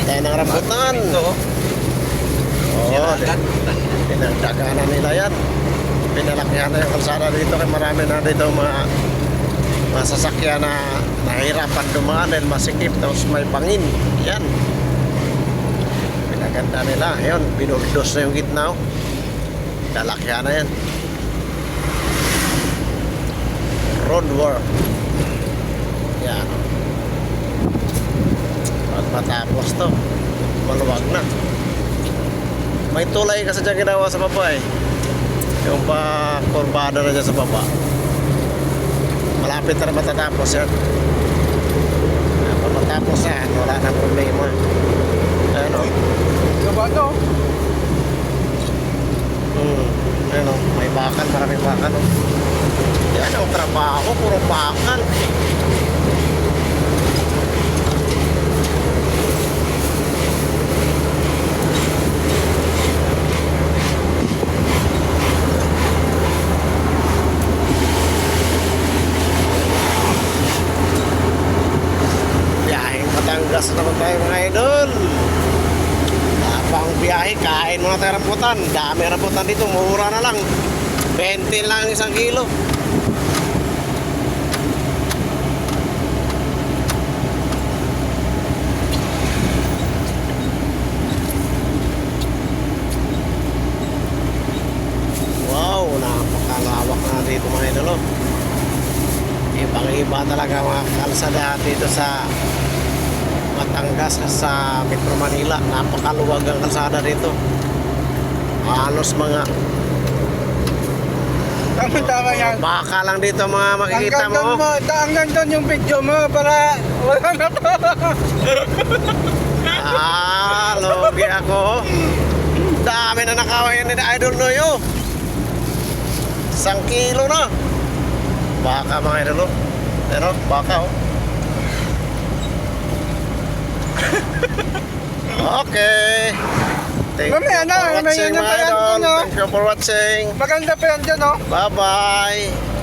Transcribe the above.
Yan ang rambutan. Oo, pinagdaganan nila yan. Pinalakihan na yung kalsada dito kaya marami na dito mga sasakyan na nahirapan dumaan dahil masikip tapos may bangin. Yan. Pinaganda nila. Ayun, binuldos na yung gitna. Pinalakihan na yan. Road work. Yan. Pag matapos to, maluwag na. May tulay kasi dyan ginawa sa baba eh. Yung pa-kurbada na dyan sa baba. Malapit na matatapos yan. Pag matapos yan, wala na problema. Ayan o. Gaba to. Ayan o, may bakal, maraming bakal o. Yan ang trabaho, puro bakal. Batangas naman tayo mga idol. Napang biyahe, kain muna tayo rambutan. Dami rambutan dito, mura na lang. 20 lang isang kilo. Wow, napakalawak na dito mga idol. Ibang-iba talaga mga kalsada dito sa Batangas sa Metro Manila. Napakaluwag ang kalsada dito. Halos mga Tama yan. baka lang dito mga makikita mo. Hanggang doon yung video mo para wala na to. Logi ako. Dami na nakawayan ni Idol Noyo. 1 kilo na. Baka mga idol. Pero baka oh. Okay. Thank you Mamaya na, for watching mamaya na mga pa yan, idol. ano? Thank you for watching. Maganda pa yan dyan, oh. Bye-bye.